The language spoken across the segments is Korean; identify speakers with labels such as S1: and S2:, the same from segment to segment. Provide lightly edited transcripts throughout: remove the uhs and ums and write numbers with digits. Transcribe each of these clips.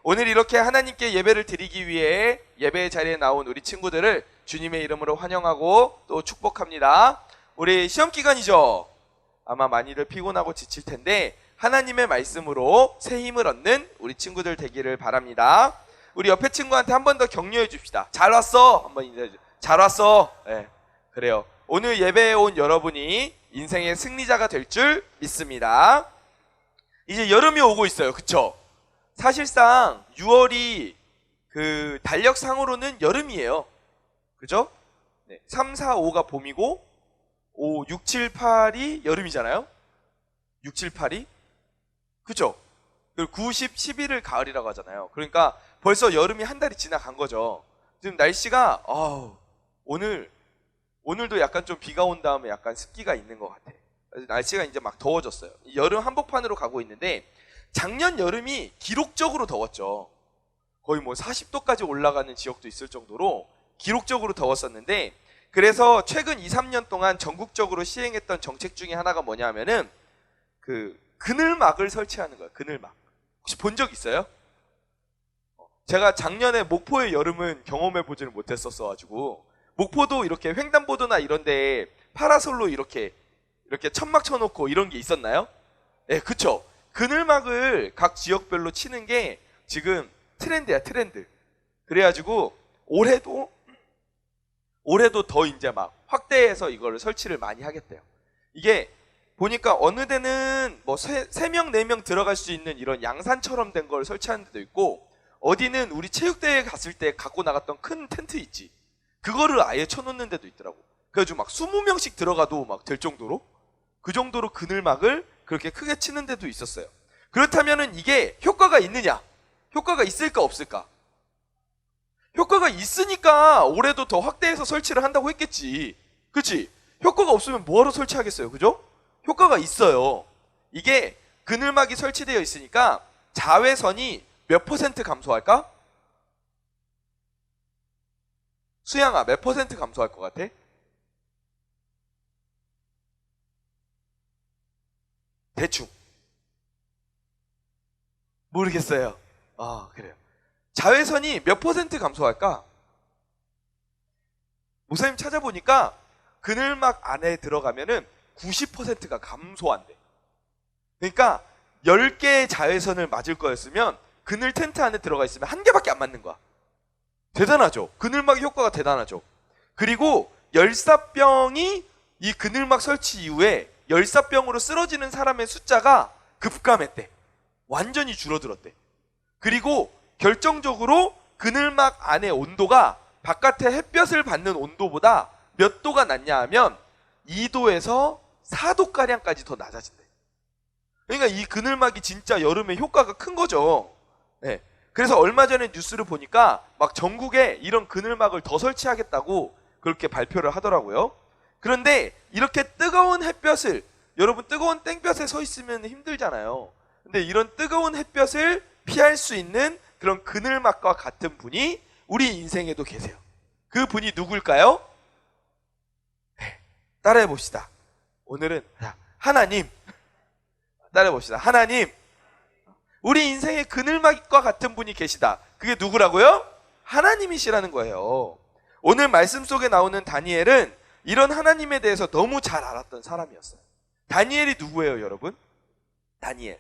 S1: 오늘 이렇게 하나님께 예배를 드리기 위해 예배의 자리에 나온 우리 친구들을 주님의 이름으로 환영하고 또 축복합니다. 우리 시험 기간이죠. 아마 많이들 피곤하고 지칠 텐데 하나님의 말씀으로 새 힘을 얻는 우리 친구들 되기를 바랍니다. 우리 옆에 친구한테 한 번 더 격려해 줍시다. 잘 왔어. 한번 인사해 줘. 잘 왔어. 네, 그래요. 오늘 예배에 온 여러분이 인생의 승리자가 될 줄 믿습니다. 이제 여름이 오고 있어요. 그쵸? 사실상 6월이 그 달력상으로는 여름이에요. 그죠? 네, 3, 4, 5가 봄이고 5, 6, 7, 8이 여름이잖아요. 6, 7, 8이 그죠? 그리고 9, 10, 11을 가을이라고 하잖아요. 그러니까 벌써 여름이 한 달이 지나간 거죠. 지금 날씨가 오늘도 약간 좀 비가 온 다음에 약간 습기가 있는 것 같아. 날씨가 이제 막 더워졌어요. 여름 한복판으로 가고 있는데 작년 여름이 기록적으로 더웠죠. 거의 뭐 40도까지 올라가는 지역도 있을 정도로 기록적으로 더웠었는데, 그래서 최근 2, 3년 동안 전국적으로 시행했던 정책 중에 하나가 뭐냐면은 그 그늘막을 설치하는 거예요. 그늘막. 혹시 본 적 있어요? 제가 작년에 목포의 여름은 경험해 보지는 못했었어가지고, 목포도 이렇게 횡단보도나 이런데 파라솔로 이렇게 천막 쳐놓고 이런 게 있었나요? 네, 그쵸. 그늘막을 각 지역별로 치는 게 지금 트렌드야, 트렌드. 그래가지고 올해도 더 이제 막 확대해서 이거를 설치를 많이 하겠대요. 이게 보니까 어느 데는 뭐 3명, 4명 들어갈 수 있는 이런 양산처럼 된 걸 설치하는 데도 있고, 어디는 우리 체육대회 갔을 때 갖고 나갔던 큰 텐트 있지. 그거를 아예 쳐놓는 데도 있더라고. 그래가지고 막 20명씩 들어가도 막 될 정도로, 그 정도로 그늘막을 그렇게 크게 치는 데도 있었어요. 그렇다면은 이게 효과가 있느냐? 효과가 있을까 없을까? 효과가 있으니까 올해도 더 확대해서 설치를 한다고 했겠지. 그치? 효과가 없으면 뭐하러 설치하겠어요? 그죠? 효과가 있어요. 이게 그늘막이 설치되어 있으니까 자외선이 몇 % 감소할까? 수양아, 몇 % 감소할 것 같아? 대충. 모르겠어요. 그래요. 자외선이 몇 % 감소할까? 목사님 찾아보니까 그늘막 안에 들어가면은 90%가 감소한대. 그러니까 10개의 자외선을 맞을 거였으면 그늘 텐트 안에 들어가 있으면 1개밖에 안 맞는 거야. 대단하죠? 그늘막의 효과가 대단하죠? 그리고 열사병이 이 그늘막 설치 이후에 열사병으로 쓰러지는 사람의 숫자가 급감했대. 완전히 줄어들었대. 그리고 결정적으로 그늘막 안의 온도가 바깥의 햇볕을 받는 온도보다 몇 도가 낮냐 하면 2도에서 4도가량까지 더 낮아진대. 그러니까 이 그늘막이 진짜 여름에 효과가 큰 거죠. 네. 그래서 얼마 전에 뉴스를 보니까 막 전국에 이런 그늘막을 더 설치하겠다고 그렇게 발표를 하더라고요. 그런데 이렇게 뜨거운 햇볕을, 여러분 뜨거운 땡볕에 서 있으면 힘들잖아요. 근데 이런 뜨거운 햇볕을 피할 수 있는 그런 그늘막과 같은 분이 우리 인생에도 계세요. 그 분이 누굴까요? 네, 따라해 봅시다. 오늘은 하나님. 따라해 봅시다. 하나님. 우리 인생의 그늘막과 같은 분이 계시다. 그게 누구라고요? 하나님이시라는 거예요. 오늘 말씀 속에 나오는 다니엘은 이런 하나님에 대해서 너무 잘 알았던 사람이었어요. 다니엘이 누구예요, 여러분? 다니엘이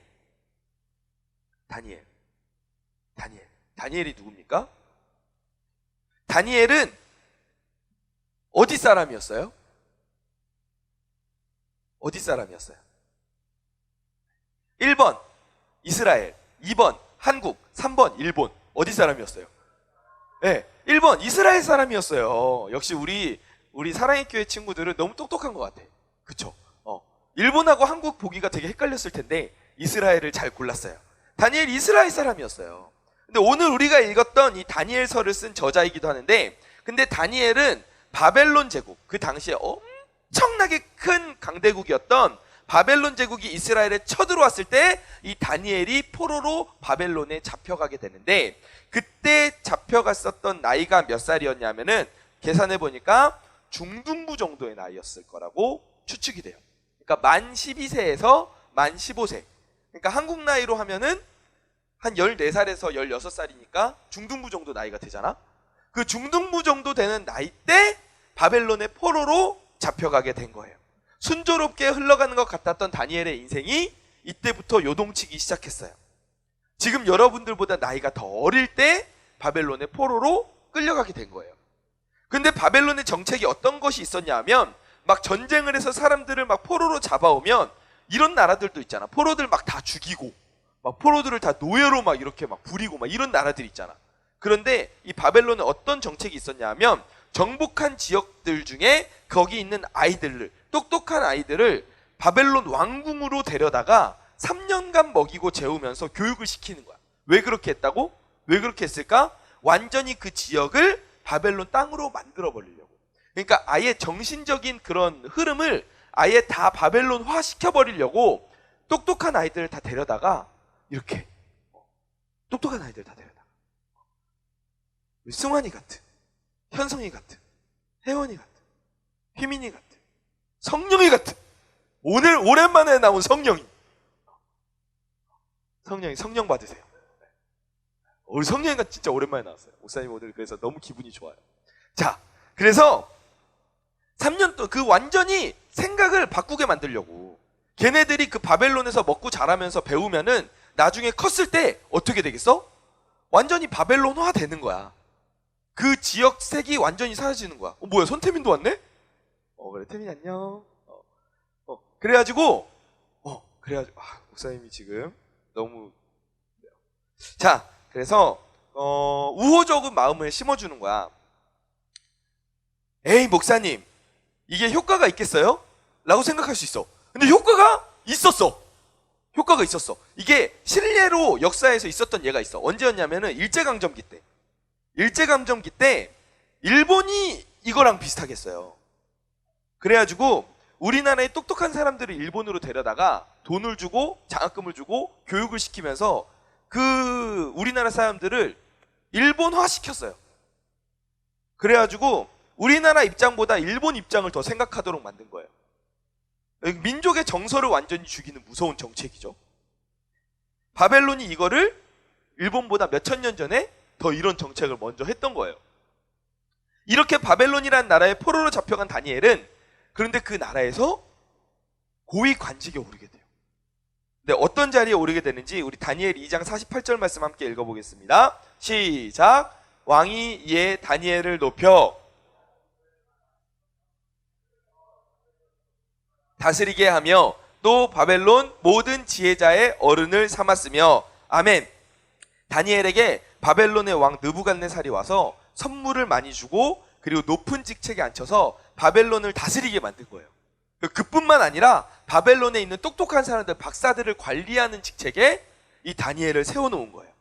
S1: 누굽니까? 다니엘은 어디 사람이었어요? 어디 사람이었어요? 1번 이스라엘, 2번 한국, 3번 일본. 어디 사람이었어요? 네, 1번 이스라엘 사람이었어요. 역시 우리 사랑의 교회 친구들은 너무 똑똑한 것 같아. 그쵸? 일본하고 한국 보기가 되게 헷갈렸을 텐데 이스라엘을 잘 골랐어요. 다니엘 이스라엘 사람이었어요. 근데 오늘 우리가 읽었던 이 다니엘서를 쓴 저자이기도 하는데, 근데 다니엘은 바벨론 제국, 그 당시에 엄청나게 큰 강대국이었던 바벨론 제국이 이스라엘에 쳐들어왔을 때 이 다니엘이 포로로 바벨론에 잡혀가게 되는데, 그때 잡혀갔었던 나이가 몇 살이었냐면은 계산해 보니까 중등부 정도의 나이였을 거라고 추측이 돼요. 그러니까 만 12세에서 만 15세. 그러니까 한국 나이로 하면은 한 14살에서 16살이니까 중등부 정도 나이가 되잖아. 그 중등부 정도 되는 나이 때 바벨론의 포로로 잡혀가게 된 거예요. 순조롭게 흘러가는 것 같았던 다니엘의 인생이 이때부터 요동치기 시작했어요. 지금 여러분들보다 나이가 더 어릴 때 바벨론의 포로로 끌려가게 된 거예요. 근데 바벨론의 정책이 어떤 것이 있었냐 하면 막 전쟁을 해서 사람들을 막 포로로 잡아오면 이런 나라들도 있잖아. 포로들 막 다 죽이고 막 포로들을 다 노예로 막 이렇게 막 부리고 막 이런 나라들 있잖아. 그런데 이 바벨론에 어떤 정책이 있었냐 하면 정복한 지역들 중에 거기 있는 아이들을, 똑똑한 아이들을 바벨론 왕궁으로 데려다가 3년간 먹이고 재우면서 교육을 시키는 거야. 왜 그렇게 했다고? 왜 그렇게 했을까? 완전히 그 지역을 바벨론 땅으로 만들어 버리려고. 그러니까 아예 정신적인 그런 흐름을 아예 다 바벨론화 시켜버리려고 똑똑한 아이들을 다 데려다가 이렇게 똑똑한 아이들 다 데려다가 승환이 같은, 현성이 같은, 혜원이 같은, 휘민이 같은, 성령이 같은, 오늘 오랜만에 나온 성령이 성령 받으세요. 우리 성령이가 진짜 오랜만에 나왔어요. 목사님 오늘 그래서 너무 기분이 좋아요. 자, 그래서 3년 동안 그 완전히 생각을 바꾸게 만들려고 걔네들이 그 바벨론에서 먹고 자라면서 배우면은 나중에 컸을 때 어떻게 되겠어? 완전히 바벨론화 되는 거야. 그 지역색이 완전히 사라지는 거야. 뭐야, 손태민도 왔네? 그래, 태민이 안녕. 그래가지고 목사님이 지금 너무. 자, 그래서 우호적인 마음을 심어주는 거야. 에이, 목사님, 이게 효과가 있겠어요? 라고 생각할 수 있어. 근데 효과가 있었어. 효과가 있었어. 이게 실례로 역사에서 있었던 예가 있어. 언제였냐면은 일제강점기 때. 일제강점기 때 일본이 이거랑 비슷하게 했어요. 그래가지고 우리나라의 똑똑한 사람들을 일본으로 데려다가 돈을 주고 장학금을 주고 교육을 시키면서 그 우리나라 사람들을 일본화 시켰어요. 그래가지고 우리나라 입장보다 일본 입장을 더 생각하도록 만든 거예요. 민족의 정서를 완전히 죽이는 무서운 정책이죠. 바벨론이 이거를 일본보다 몇천 년 전에 더 이런 정책을 먼저 했던 거예요. 이렇게 바벨론이라는 나라에 포로로 잡혀간 다니엘은 그런데 그 나라에서 고위 관직에 오르게 돼요. 근데 어떤 자리에 오르게 되는지 우리 다니엘 2장 48절 말씀 함께 읽어보겠습니다. 시작. 왕이 이에 다니엘을 높여 다스리게 하며 또 바벨론 모든 지혜자의 어른을 삼았으며. 아멘. 다니엘에게 바벨론의 왕 느부갓네살이 와서 선물을 많이 주고 그리고 높은 직책에 앉혀서 바벨론을 다스리게 만든 거예요. 그뿐만 아니라 바벨론에 있는 똑똑한 사람들, 박사들을 관리하는 직책에 이 다니엘을 세워놓은 거예요.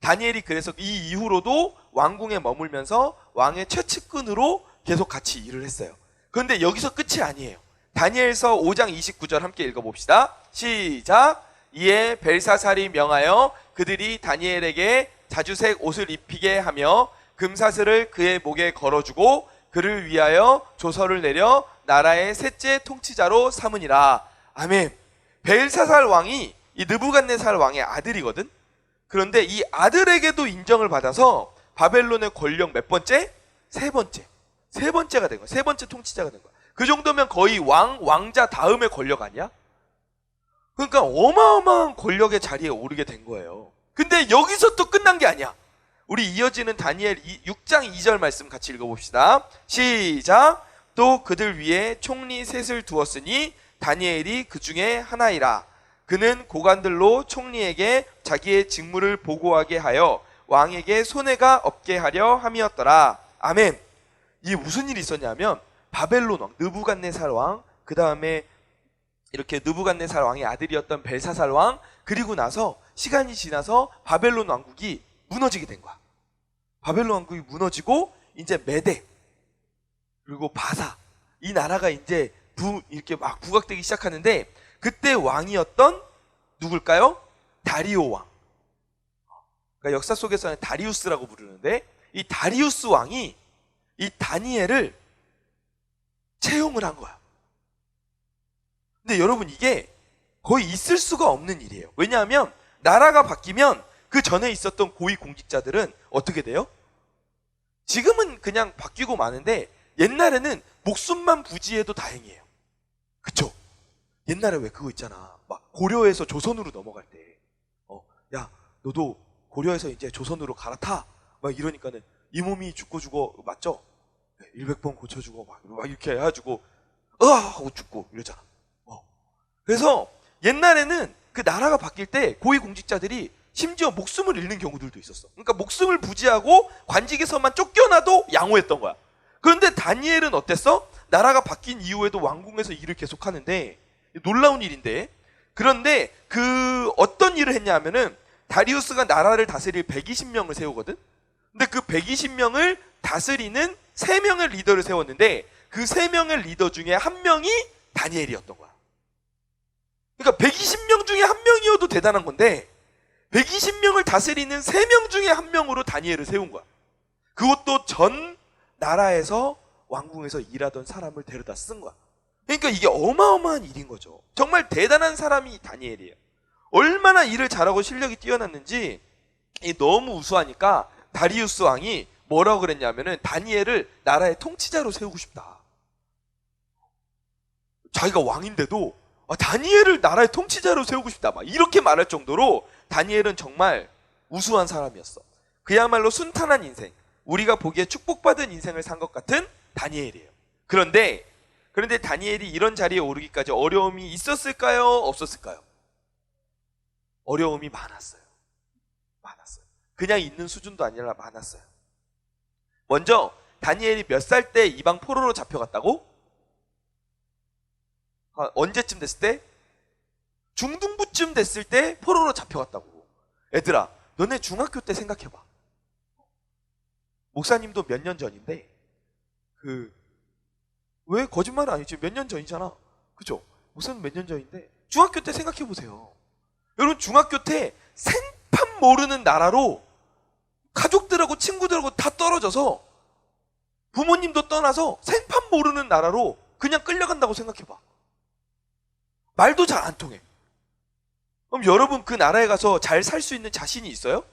S1: 다니엘이 그래서 이 이후로도 왕궁에 머물면서 왕의 최측근으로 계속 같이 일을 했어요. 그런데 여기서 끝이 아니에요. 다니엘서 5장 29절 함께 읽어봅시다. 시작. 이에 벨사살이 명하여 그들이 다니엘에게 자주색 옷을 입히게 하며 금사슬을 그의 목에 걸어주고 그를 위하여 조서를 내려 나라의 셋째 통치자로 삼으니라. 아멘. 벨사살 왕이 이 느부갓네살 왕의 아들이거든. 그런데 이 아들에게도 인정을 받아서 바벨론의 권력 몇 번째? 세 번째가 된 거야. 세 번째 통치자가 된 거야. 그 정도면 거의 왕자 다음의 권력 아니야? 그러니까 어마어마한 권력의 자리에 오르게 된 거예요. 근데 여기서 또 끝난 게 아니야. 우리 이어지는 다니엘 6장 2절 말씀 같이 읽어봅시다. 시작. 또 그들 위에 총리 셋을 두었으니 다니엘이 그 중에 하나이라. 그는 고관들로 총리에게 자기의 직무를 보고하게 하여 왕에게 손해가 없게 하려 함이었더라. 아멘. 이게 무슨 일이 있었냐면 바벨론 왕, 느부갓네살 왕, 그 다음에 이렇게 느부갓네살 왕의 아들이었던 벨사살 왕, 그리고 나서 시간이 지나서 바벨론 왕국이 무너지게 된 거야. 바벨론 왕국이 무너지고 이제 메대 그리고 바사 이 나라가 이제 이렇게 막 부각되기 시작하는데 그때 왕이었던 누굴까요? 다리오 왕. 그러니까 역사 속에서는 다리우스라고 부르는데 이 다리우스 왕이 이 다니엘을 채용을 한 거야. 근데 여러분 이게 거의 있을 수가 없는 일이에요. 왜냐하면 나라가 바뀌면 그 전에 있었던 고위 공직자들은 어떻게 돼요? 지금은 그냥 바뀌고 마는데 옛날에는 목숨만 부지해도 다행이에요. 그쵸? 옛날에 왜 그거 있잖아. 막 고려에서 조선으로 넘어갈 때, 야, 너도 고려에서 이제 조선으로 갈아타. 막 이러니까는 이 몸이 죽고 맞죠? 100번 고쳐주고 막 이렇게 해가지고 하고 죽고 이러잖아. 그래서 옛날에는 그 나라가 바뀔 때 고위 공직자들이 심지어 목숨을 잃는 경우들도 있었어. 그러니까 목숨을 부지하고 관직에서만 쫓겨나도 양호했던 거야. 그런데 다니엘은 어땠어? 나라가 바뀐 이후에도 왕궁에서 일을 계속 하는데, 놀라운 일인데, 그런데 그 어떤 일을 했냐 하면은 다리우스가 나라를 다스릴 120명을 세우거든. 근데 그 120명을 다스리는 3명의 리더를 세웠는데 그 3명의 리더 중에 1명이 다니엘이었던 거야. 그러니까 120명 중에 1명이어도 대단한 건데 120명을 다스리는 3명 중에 1명으로 다니엘을 세운 거야. 그것도 전 나라에서 왕궁에서 일하던 사람을 데려다 쓴 거야. 그러니까 이게 어마어마한 일인 거죠. 정말 대단한 사람이 다니엘이에요. 얼마나 일을 잘하고 실력이 뛰어났는지 너무 우수하니까 다리우스 왕이 뭐라고 그랬냐면은 다니엘을 나라의 통치자로 세우고 싶다. 자기가 왕인데도 다니엘을 나라의 통치자로 세우고 싶다. 막 이렇게 말할 정도로 다니엘은 정말 우수한 사람이었어. 그야말로 순탄한 인생, 우리가 보기에 축복받은 인생을 산 것 같은 다니엘이에요. 그런데 다니엘이 이런 자리에 오르기까지 어려움이 있었을까요? 없었을까요? 어려움이 많았어요. 그냥 있는 수준도 아니라 많았어요. 먼저 다니엘이 몇 살 때 이방 포로로 잡혀갔다고? 언제쯤 됐을 때? 중등부쯤 됐을 때 포로로 잡혀갔다고. 얘들아, 너네 중학교 때 생각해봐. 목사님도 몇 년 전인데 왜 거짓말은 아니지? 몇 년 전이잖아. 그죠? 목사님 몇 년 전인데 중학교 때 생각해보세요. 여러분, 중학교 때 생판 모르는 나라로 가족들하고 친구들하고 다 떨어져서 부모님도 떠나서 생판 모르는 나라로 그냥 끌려간다고 생각해봐. 말도 잘 안 통해. 그럼 여러분, 그 나라에 가서 잘 살 수 있는 자신이 있어요?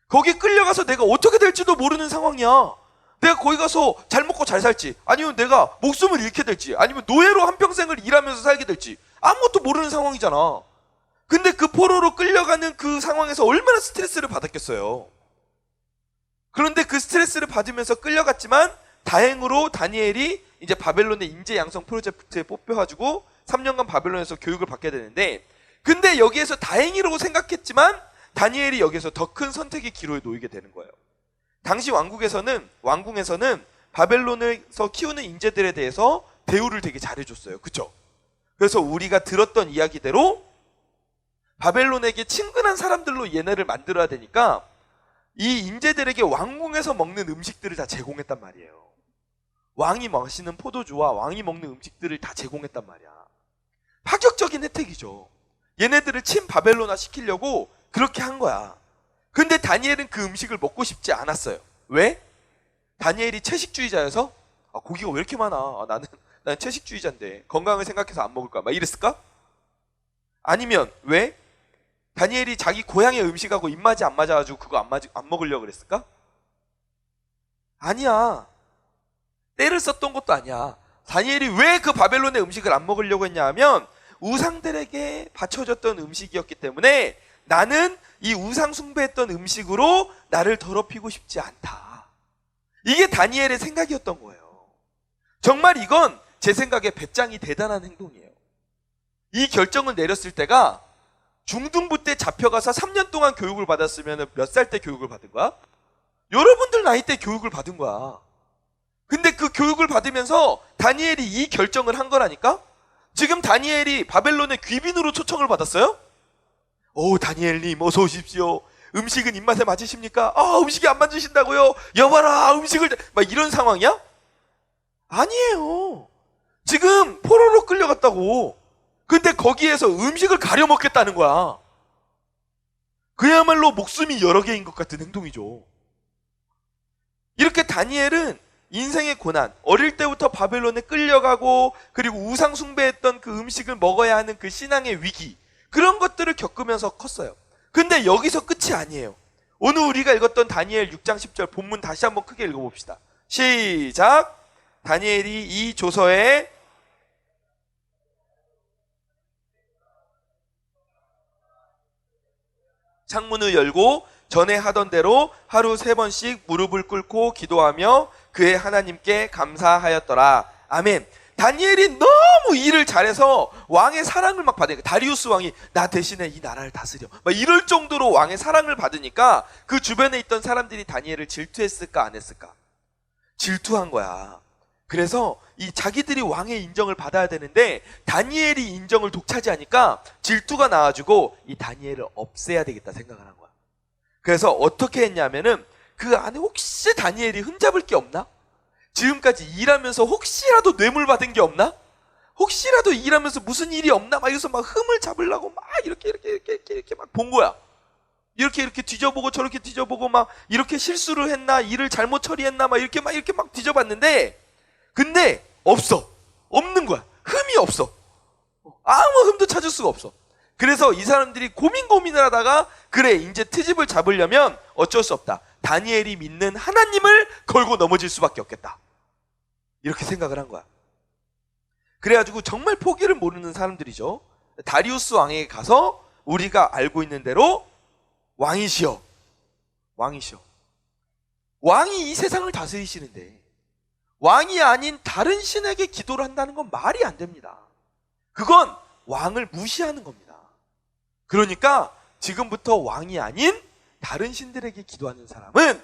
S1: 거기 끌려가서 내가 어떻게 될지도 모르는 상황이야. 내가 거기 가서 잘 먹고 잘 살지, 아니면 내가 목숨을 잃게 될지, 아니면 노예로 한평생을 일하면서 살게 될지 아무것도 모르는 상황이잖아. 근데 그 포로로 끌려가는 그 상황에서 얼마나 스트레스를 받았겠어요. 그런데 그 스트레스를 받으면서 끌려갔지만 다행으로 다니엘이 이제 바벨론의 인재 양성 프로젝트에 뽑혀가지고 3년간 바벨론에서 교육을 받게 되는데, 근데 여기에서 다행이라고 생각했지만 다니엘이 여기에서 더 큰 선택의 기로에 놓이게 되는 거예요. 당시 왕궁에서는 바벨론에서 키우는 인재들에 대해서 대우를 되게 잘해줬어요. 그쵸? 그래서 우리가 들었던 이야기대로 바벨론에게 친근한 사람들로 얘네를 만들어야 되니까 이 인재들에게 왕궁에서 먹는 음식들을 다 제공했단 말이에요. 왕이 마시는 포도주와 왕이 먹는 음식들을 다 제공했단 말이야. 파격적인 혜택이죠. 얘네들을 친 바벨론화 시키려고 그렇게 한 거야. 근데 다니엘은 그 음식을 먹고 싶지 않았어요. 왜? 다니엘이 채식주의자여서 고기가 왜 이렇게 많아? 나는 채식주의자인데 건강을 생각해서 안 먹을 거야. 막 이랬을까? 아니면 왜? 다니엘이 자기 고향의 음식하고 입맛이 안 맞아가지고 그거 안 먹으려고 그랬을까? 아니야. 때를 썼던 것도 아니야. 다니엘이 왜 그 바벨론의 음식을 안 먹으려고 했냐 하면 우상들에게 바쳐졌던 음식이었기 때문에 나는 이 우상 숭배했던 음식으로 나를 더럽히고 싶지 않다. 이게 다니엘의 생각이었던 거예요. 정말 이건 제 생각에 배짱이 대단한 행동이에요. 이 결정을 내렸을 때가 중등부 때 잡혀가서 3년 동안 교육을 받았으면 몇 살 때 교육을 받은 거야? 여러분들 나이 때 교육을 받은 거야. 근데 그 교육을 받으면서 다니엘이 이 결정을 한 거라니까? 지금 다니엘이 바벨론의 귀빈으로 초청을 받았어요? 다니엘님 어서 오십시오. 음식은 입맛에 맞으십니까? 음식이 안 맞으신다고요? 여봐라, 음식을 막 이런 상황이야? 아니에요. 지금 포로로 끌려갔다고. 근데 거기에서 음식을 가려 먹겠다는 거야. 그야말로 목숨이 여러 개인 것 같은 행동이죠. 이렇게 다니엘은 인생의 고난, 어릴 때부터 바벨론에 끌려가고 그리고 우상 숭배했던 그 음식을 먹어야 하는 그 신앙의 위기, 그런 것들을 겪으면서 컸어요. 근데 여기서 끝이 아니에요. 오늘 우리가 읽었던 다니엘 6장 10절 본문 다시 한번 크게 읽어봅시다. 시작. 다니엘이 이 조서에 창문을 열고 전에 하던 대로 하루 3번씩 무릎을 꿇고 기도하며 그의 하나님께 감사하였더라. 아멘. 다니엘이 너무 일을 잘해서 왕의 사랑을 막 받으니까, 다리우스 왕이 나 대신에 이 나라를 다스려 막 이럴 정도로 왕의 사랑을 받으니까 그 주변에 있던 사람들이 다니엘을 질투했을까 안 했을까? 질투한 거야. 그래서 이 자기들이 왕의 인정을 받아야 되는데 다니엘이 인정을 독차지하니까 질투가 나와가지고 이 다니엘을 없애야 되겠다 생각을 한 거야. 그래서 어떻게 했냐면은 그 안에 혹시 다니엘이 흠잡을 게 없나? 지금까지 일하면서 혹시라도 뇌물 받은 게 없나? 혹시라도 일하면서 무슨 일이 없나? 막 이래서 막 흠을 잡으려고 막 이렇게 막 본 거야. 이렇게 뒤져보고 저렇게 뒤져보고 막 이렇게 실수를 했나? 일을 잘못 처리했나? 막 이렇게 막 뒤져봤는데 근데 없어. 없는 거야. 흠이 없어. 아무 흠도 찾을 수가 없어. 그래서 이 사람들이 고민을 하다가 그래 이제 트집을 잡으려면 어쩔 수 없다. 다니엘이 믿는 하나님을 걸고 넘어질 수밖에 없겠다. 이렇게 생각을 한 거야. 그래가지고 정말 포기를 모르는 사람들이죠. 다리우스 왕에게 가서 우리가 알고 있는 대로 왕이시여. 왕이 이 세상을 다스리시는데 왕이 아닌 다른 신에게 기도를 한다는 건 말이 안 됩니다. 그건 왕을 무시하는 겁니다. 그러니까 지금부터 왕이 아닌 다른 신들에게 기도하는 사람은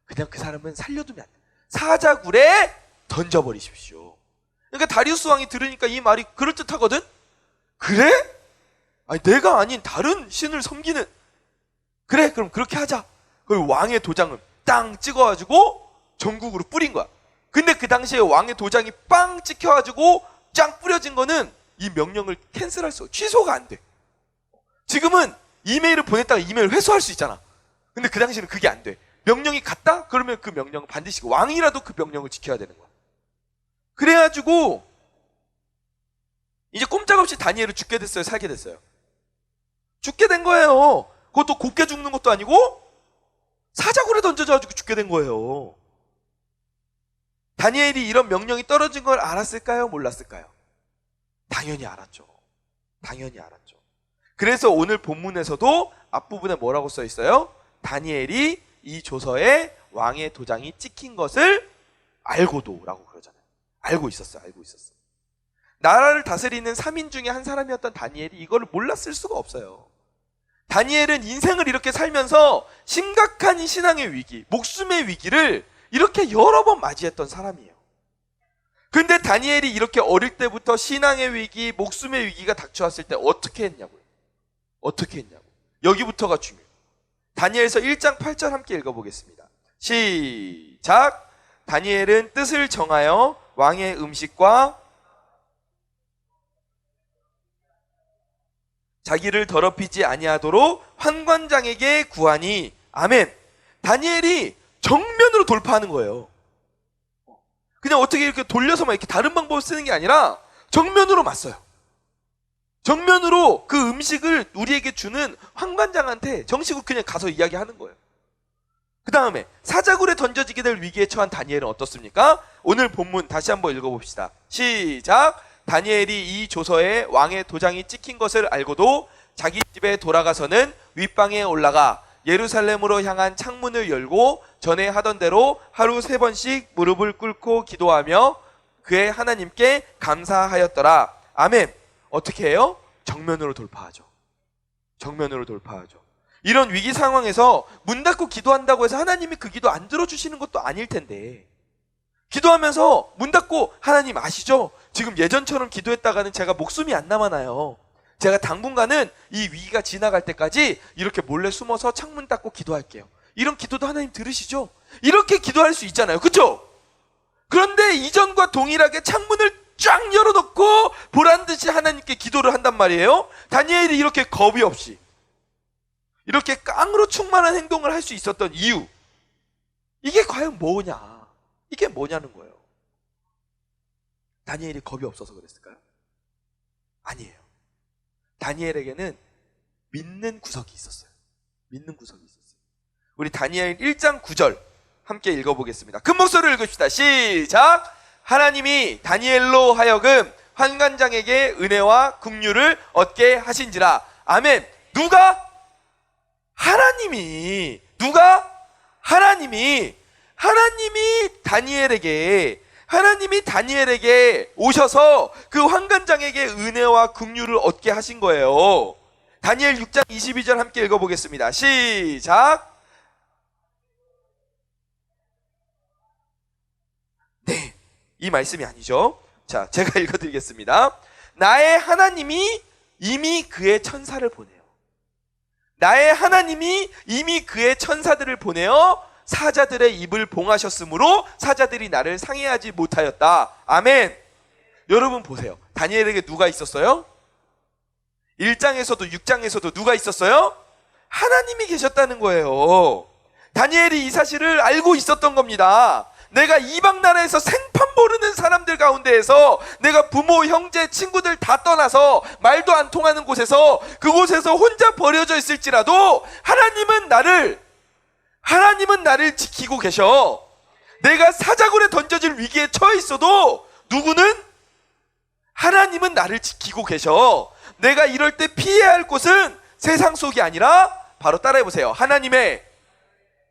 S1: 그냥 그 사람은 살려두면 안 돼. 사자굴에 던져버리십시오. 그러니까 다리우스 왕이 들으니까 이 말이 그럴듯하거든? 그래? 아니 내가 아닌 다른 신을 섬기는, 그래 그럼 그렇게 하자. 그리고 왕의 도장을 땅 찍어가지고 전국으로 뿌린 거야. 근데 그 당시에 왕의 도장이 빵 찍혀가지고 짱 뿌려진 거는 이 명령을 캔슬할 수, 취소가 안 돼. 지금은 이메일을 보냈다가 이메일 회수할 수 있잖아. 근데 그 당시에는 그게 안 돼. 명령이 갔다? 그러면 그 명령은 반드시 왕이라도 그 명령을 지켜야 되는 거야. 그래가지고 이제 꼼짝없이 다니엘을 죽게 됐어요, 살게 됐어요? 죽게 된 거예요. 그것도 곱게 죽는 것도 아니고 사자굴에 던져져가지고 죽게 된 거예요. 다니엘이 이런 명령이 떨어진 걸 알았을까요? 몰랐을까요? 당연히 알았죠. 그래서 오늘 본문에서도 앞부분에 뭐라고 써 있어요? 다니엘이 이 조서에 왕의 도장이 찍힌 것을 알고도 라고 그러잖아요. 알고 있었어. 나라를 다스리는 3인 중에 한 사람이었던 다니엘이 이거를 몰랐을 수가 없어요. 다니엘은 인생을 이렇게 살면서 심각한 신앙의 위기, 목숨의 위기를 이렇게 여러 번 맞이했던 사람이에요. 근데 다니엘이 이렇게 어릴 때부터 신앙의 위기, 목숨의 위기가 닥쳐왔을 때 어떻게 했냐고요? 여기부터가 중요해요. 다니엘서 1장 8절 함께 읽어보겠습니다. 시작. 다니엘은 뜻을 정하여 왕의 음식과 자기를 더럽히지 아니하도록 환관장에게 구하니. 아멘. 다니엘이 정면으로 돌파하는 거예요. 그냥 어떻게 이렇게 돌려서 막 이렇게 다른 방법을 쓰는 게 아니라 정면으로 맞서요. 정면으로 그 음식을 우리에게 주는 환관장한테 정식으로 그냥 가서 이야기하는 거예요. 그 다음에 사자굴에 던져지게 될 위기에 처한 다니엘은 어떻습니까? 오늘 본문 다시 한번 읽어봅시다. 시작. 다니엘이 이 조서에 왕의 도장이 찍힌 것을 알고도 자기 집에 돌아가서는 윗방에 올라가 예루살렘으로 향한 창문을 열고 전에 하던 대로 하루 3번씩 무릎을 꿇고 기도하며 그의 하나님께 감사하였더라. 아멘. 어떻게 해요? 정면으로 돌파하죠. 이런 위기 상황에서 문 닫고 기도한다고 해서 하나님이 그 기도 안 들어주시는 것도 아닐 텐데, 기도하면서 문 닫고 하나님 아시죠? 지금 예전처럼 기도했다가는 제가 목숨이 안 남아나요. 제가 당분간은 이 위기가 지나갈 때까지 이렇게 몰래 숨어서 창문 닫고 기도할게요. 이런 기도도 하나님 들으시죠? 이렇게 기도할 수 있잖아요. 그렇죠? 그런데 이전과 동일하게 창문을 쫙 열어놓고 보란듯이 하나님께 기도를 한단 말이에요. 다니엘이 이렇게 겁이 없이 이렇게 깡으로 충만한 행동을 할 수 있었던 이유, 이게 과연 뭐냐? 이게 뭐냐는 거예요. 다니엘이 겁이 없어서 그랬을까요? 아니에요. 다니엘에게는 믿는 구석이 있었어요. 믿는 구석이 있었어요. 우리 다니엘 1장 9절 함께 읽어보겠습니다. 큰 목소리로 읽읍시다. 시작! 하나님이 다니엘로 하여금 환관장에게 은혜와 긍휼을 얻게 하신지라. 아멘. 누가? 하나님이. 누가? 하나님이 다니엘에게 오셔서 그 환관장에게 은혜와 긍휼을 얻게 하신 거예요. 다니엘 6장 22절 함께 읽어보겠습니다. 시작! 네, 이 말씀이 아니죠. 자, 제가 읽어드리겠습니다. 나의 하나님이 이미 그의 천사를 보내요. 나의 하나님이 이미 그의 천사들을 보내어 사자들의 입을 봉하셨으므로 사자들이 나를 상해하지 못하였다. 아멘. 여러분 보세요. 다니엘에게 누가 있었어요? 1장에서도 6장에서도 누가 있었어요? 하나님이 계셨다는 거예요. 다니엘이 이 사실을 알고 있었던 겁니다. 내가 이방 나라에서 생판 모르는 사람들 가운데에서 내가 부모, 형제, 친구들 다 떠나서 말도 안 통하는 곳에서 그곳에서 혼자 버려져 있을지라도 하나님은 나를 지키고 계셔. 내가 사자굴에 던져질 위기에 처해 있어도 누구는? 하나님은 나를 지키고 계셔. 내가 이럴 때 피해야 할 곳은 세상 속이 아니라 바로 따라해보세요. 하나님의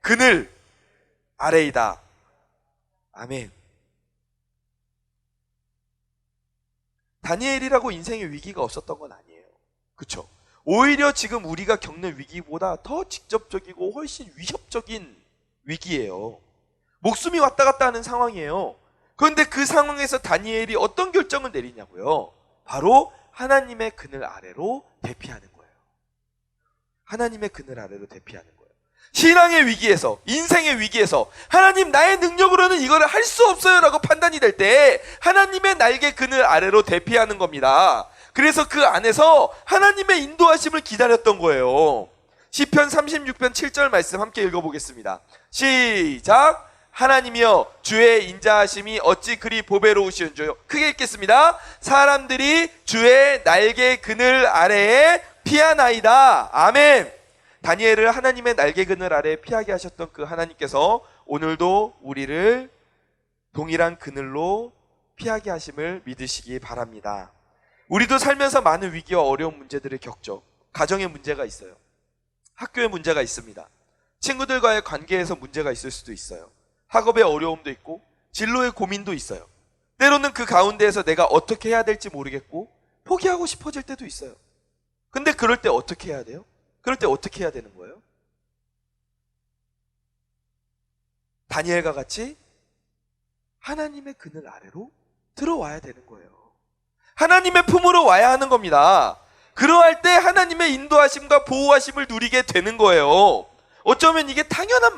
S1: 그늘 아래이다. 아멘. 다니엘이라고 인생의 위기가 없었던 건 아니에요. 그렇죠? 오히려 지금 우리가 겪는 위기보다 더 직접적이고 훨씬 위협적인 위기예요. 목숨이 왔다 갔다 하는 상황이에요. 그런데 그 상황에서 다니엘이 어떤 결정을 내리냐고요? 바로 하나님의 그늘 아래로 대피하는 거예요. 하나님의 그늘 아래로 대피하는 거예요. 신앙의 위기에서, 인생의 위기에서 하나님 나의 능력으로는 이거를 할 수 없어요 라고 판단이 될 때 하나님의 날개 그늘 아래로 대피하는 겁니다. 그래서 그 안에서 하나님의 인도하심을 기다렸던 거예요. 시편 36편 7절 말씀 함께 읽어보겠습니다. 시작! 하나님이여 주의 인자하심이 어찌 그리 보배로우시온지요. 크게 읽겠습니다. 사람들이 주의 날개 그늘 아래에 피하나이다. 아멘. 다니엘을 하나님의 날개 그늘 아래에 피하게 하셨던 그 하나님께서 오늘도 우리를 동일한 그늘로 피하게 하심을 믿으시기 바랍니다. 우리도 살면서 많은 위기와 어려운 문제들을 겪죠. 가정에 문제가 있어요. 학교에 문제가 있습니다. 친구들과의 관계에서 문제가 있을 수도 있어요. 학업의 어려움도 있고 진로의 고민도 있어요. 때로는 그 가운데에서 내가 어떻게 해야 될지 모르겠고 포기하고 싶어질 때도 있어요. 근데 그럴 때 어떻게 해야 돼요? 그럴 때 어떻게 해야 되는 거예요? 다니엘과 같이 하나님의 그늘 아래로 들어와야 되는 거예요. 하나님의 품으로 와야 하는 겁니다. 그러할 때 하나님의 인도하심과 보호하심을 누리게 되는 거예요. 어쩌면 이게 당연한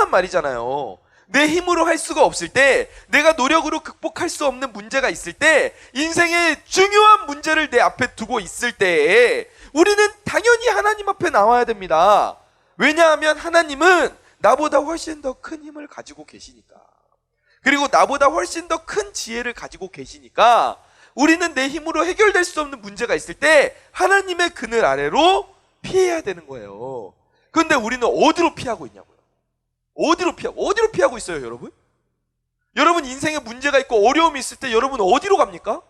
S1: 말이잖아요. 내 힘으로 할 수가 없을 때, 내가 노력으로 극복할 수 없는 문제가 있을 때, 인생의 중요한 문제를 내 앞에 두고 있을 때 우리는 당연히 하나님 앞에 나와야 됩니다. 왜냐하면 하나님은 나보다 훨씬 더 큰 힘을 가지고 계시니까, 그리고 나보다 훨씬 더 큰 지혜를 가지고 계시니까 우리는 내 힘으로 해결될 수 없는 문제가 있을 때 하나님의 그늘 아래로 피해야 되는 거예요. 그런데 우리는 어디로 피하고 있냐고요? 어디로 피하고 있어요, 여러분? 여러분 인생에 문제가 있고 어려움이 있을 때 여러분 어디로 갑니까?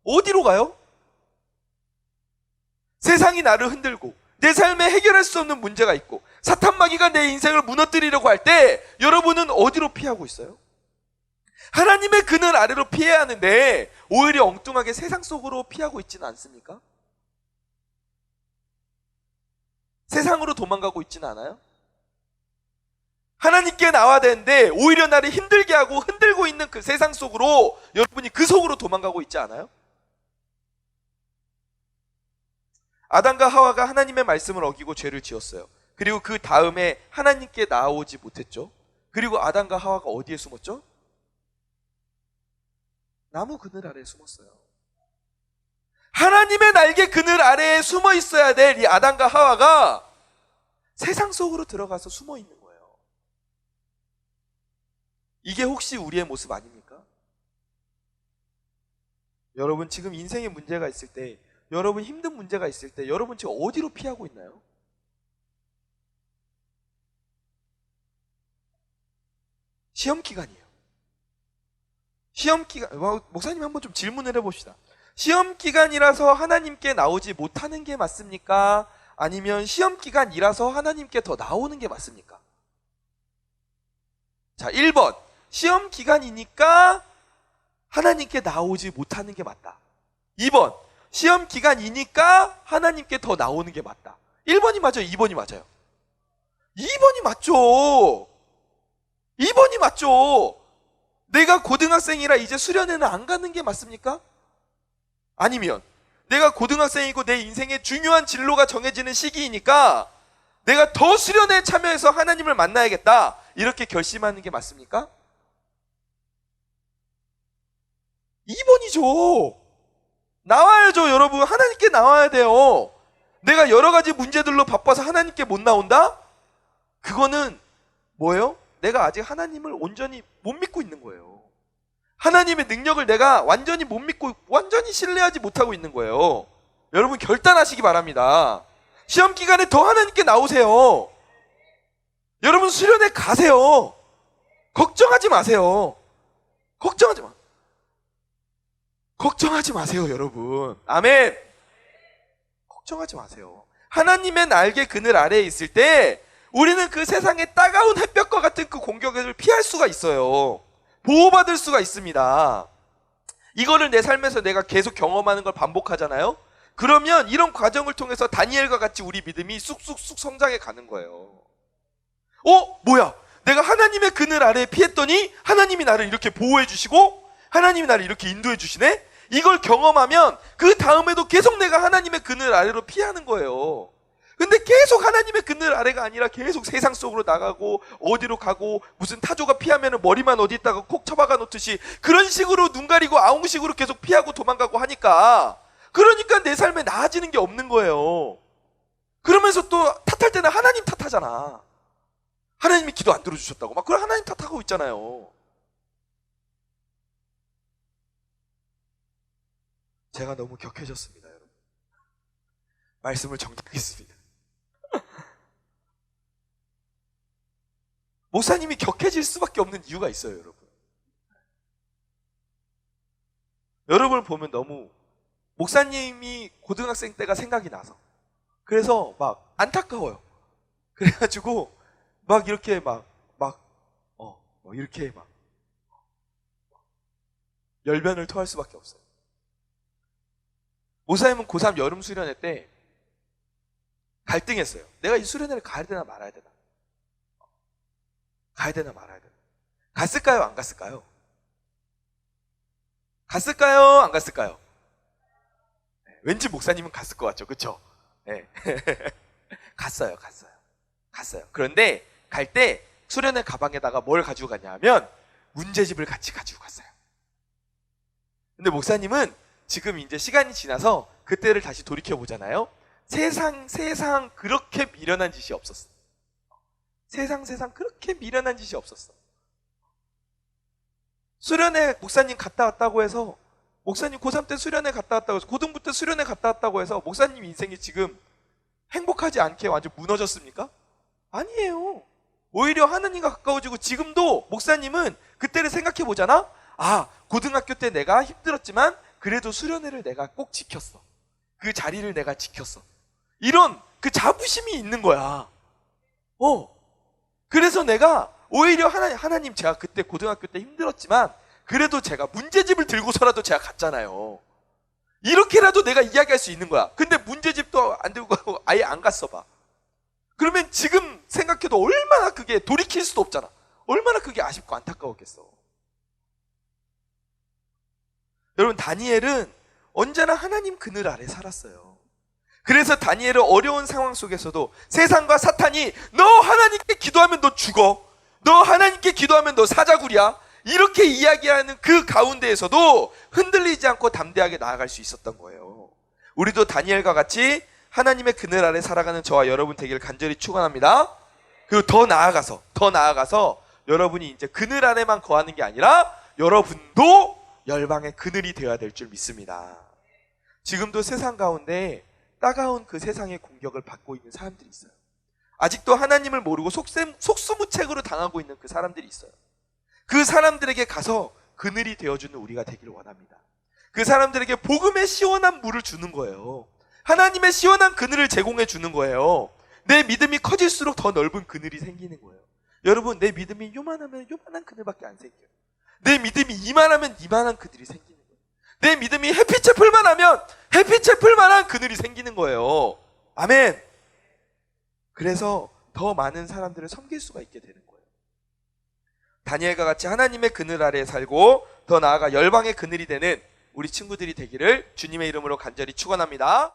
S1: 어디로 가요? 세상이 나를 흔들고 내 삶에 해결할 수 없는 문제가 있고 사탄마귀가 내 인생을 무너뜨리려고 할 때 여러분은 어디로 피하고 있어요? 하나님의 그늘 아래로 피해야 하는데 오히려 엉뚱하게 세상 속으로 피하고 있지는 않습니까? 세상으로 도망가고 있지는 않아요? 하나님께 나와야 되는데 오히려 나를 힘들게 하고 흔들고 있는 그 세상 속으로 여러분이 그 속으로 도망가고 있지 않아요? 아담과 하와가 하나님의 말씀을 어기고 죄를 지었어요. 그리고 그 다음에 하나님께 나아오지 못했죠. 그리고 아담과 하와가 어디에 숨었죠? 나무 그늘 아래에 숨었어요. 하나님의 날개 그늘 아래에 숨어 있어야 될 이 아담과 하와가 세상 속으로 들어가서 숨어 있는 거예요. 이게 혹시 우리의 모습 아닙니까? 여러분 지금 인생에 문제가 있을 때 여러분 힘든 문제가 있을 때 여러분 지금 어디로 피하고 있나요? 시험 기간이에요. 시험 기간, 목사님 한번 좀 질문을 해봅시다. 시험 기간이라서 하나님께 나오지 못하는 게 맞습니까? 아니면 시험 기간이라서 하나님께 더 나오는 게 맞습니까? 자, 1번. 시험 기간이니까 하나님께 나오지 못하는 게 맞다. 2번. 시험 기간이니까 하나님께 더 나오는 게 맞다. 1번이 맞아요? 2번이 맞아요? 2번이 맞죠. 2번이 맞죠. 내가 고등학생이라 이제 수련회는 안 가는 게 맞습니까? 아니면 내가 고등학생이고 내 인생의 중요한 진로가 정해지는 시기이니까 내가 더 수련회에 참여해서 하나님을 만나야겠다, 이렇게 결심하는 게 맞습니까? 2번이죠. 나와야죠. 여러분, 하나님께 나와야 돼요. 내가 여러 가지 문제들로 바빠서 하나님께 못 나온다? 그거는 뭐예요? 내가 아직 하나님을 온전히 못 믿고 있는 거예요. 하나님의 능력을 내가 완전히 못 믿고, 완전히 신뢰하지 못하고 있는 거예요. 여러분, 결단하시기 바랍니다. 시험 기간에 더 하나님께 나오세요. 여러분, 수련회 가세요. 걱정하지 마세요. 걱정하지 마세요, 여러분. 아멘. 걱정하지 마세요. 하나님의 날개 그늘 아래에 있을 때 우리는 그 세상의 따가운 햇볕과 같은 그 공격을 피할 수가 있어요. 보호받을 수가 있습니다. 이거를 내 삶에서 내가 계속 경험하는 걸 반복하잖아요. 그러면 이런 과정을 통해서 다니엘과 같이 우리 믿음이 쑥쑥쑥 성장해 가는 거예요. 뭐야? 내가 하나님의 그늘 아래에 피했더니 하나님이 나를 이렇게 보호해 주시고 하나님이 나를 이렇게 인도해 주시네? 이걸 경험하면 그 다음에도 계속 내가 하나님의 그늘 아래로 피하는 거예요. 근데 계속 하나님의 그늘 아래가 아니라 계속 세상 속으로 나가고 어디로 가고 무슨 타조가 피하면 머리만 어디다가 콕 쳐박아 놓듯이 그런 식으로 눈 가리고 아웅식으로 계속 피하고 도망가고 하니까, 그러니까 내 삶에 나아지는 게 없는 거예요. 그러면서 또 탓할 때는 하나님 탓하잖아. 하나님이 기도 안 들어주셨다고 막 그걸 하나님 탓하고 있잖아요. 제가 너무 격해졌습니다, 여러분. 말씀을 정리하겠습니다. 목사님이 격해질 수밖에 없는 이유가 있어요, 여러분. 여러분을 보면 너무 목사님이 고등학생 때가 생각이 나서, 그래서 막 안타까워요. 그래가지고 막 이렇게 이렇게 막 열변을 토할 수밖에 없어요. 목사님은 고3 여름 수련회 때 갈등했어요. 내가 이 수련회를 가야 되나 말아야 되나? 가야 되나 말아야 되나? 갔을까요? 안 갔을까요? 갔을까요? 안 갔을까요? 네, 왠지 목사님은 갔을 것 같죠? 그쵸? 네. 갔어요. 그런데 갈 때 수련회 가방에다가 뭘 가지고 갔냐 하면 문제집을 같이 가지고 갔어요. 근데 목사님은 지금 이제 시간이 지나서 그때를 다시 돌이켜보잖아요. 세상 그렇게 미련한 짓이 없었어. 세상 그렇게 미련한 짓이 없었어. 수련회 목사님 갔다 왔다고 해서, 목사님 고3 때 수련회 갔다 왔다고 해서, 고등부 때 수련회 갔다 왔다고 해서 목사님 인생이 지금 행복하지 않게 완전 무너졌습니까? 아니에요. 오히려 하느님과 가까워지고, 지금도 목사님은 그때를 생각해 보잖아. 고등학교 때 내가 힘들었지만 그래도 수련회를 내가 꼭 지켰어. 그 자리를 내가 지켰어. 이런 그 자부심이 있는 거야. 그래서 내가 오히려 하나님 제가 그때 고등학교 때 힘들었지만 그래도 제가 문제집을 들고서라도 제가 갔잖아요. 이렇게라도 내가 이야기할 수 있는 거야. 근데 문제집도 안 들고 가고 아예 안 갔어 봐. 그러면 지금 생각해도 얼마나 그게 돌이킬 수도 없잖아. 얼마나 그게 아쉽고 안타까웠겠어. 여러분, 다니엘은 언제나 하나님 그늘 아래 살았어요. 그래서 다니엘은 어려운 상황 속에서도 세상과 사탄이 너 하나님께 기도하면 너 죽어, 너 하나님께 기도하면 너 사자굴이야, 이렇게 이야기하는 그 가운데에서도 흔들리지 않고 담대하게 나아갈 수 있었던 거예요. 우리도 다니엘과 같이 하나님의 그늘 아래 살아가는 저와 여러분 되기를 간절히 축원합니다. 그리고 더 나아가서 여러분이 이제 그늘 아래만 거하는 게 아니라 여러분도 열방의 그늘이 되어야 될 줄 믿습니다. 지금도 세상 가운데 따가운 그 세상의 공격을 받고 있는 사람들이 있어요. 아직도 하나님을 모르고 속수무책으로 당하고 있는 그 사람들이 있어요. 그 사람들에게 가서 그늘이 되어주는 우리가 되기를 원합니다. 그 사람들에게 복음의 시원한 물을 주는 거예요. 하나님의 시원한 그늘을 제공해 주는 거예요. 내 믿음이 커질수록 더 넓은 그늘이 생기는 거예요. 여러분, 내 믿음이 요만하면 요만한 그늘밖에 안 생겨요. 내 믿음이 이만하면 이만한 그늘이 생기는 거예요. 내 믿음이 해피채플만 하면 해피채플만한 그늘이 생기는 거예요. 아멘. 그래서 더 많은 사람들을 섬길 수가 있게 되는 거예요. 다니엘과 같이 하나님의 그늘 아래에 살고 더 나아가 열방의 그늘이 되는 우리 친구들이 되기를 주님의 이름으로 간절히 축원합니다.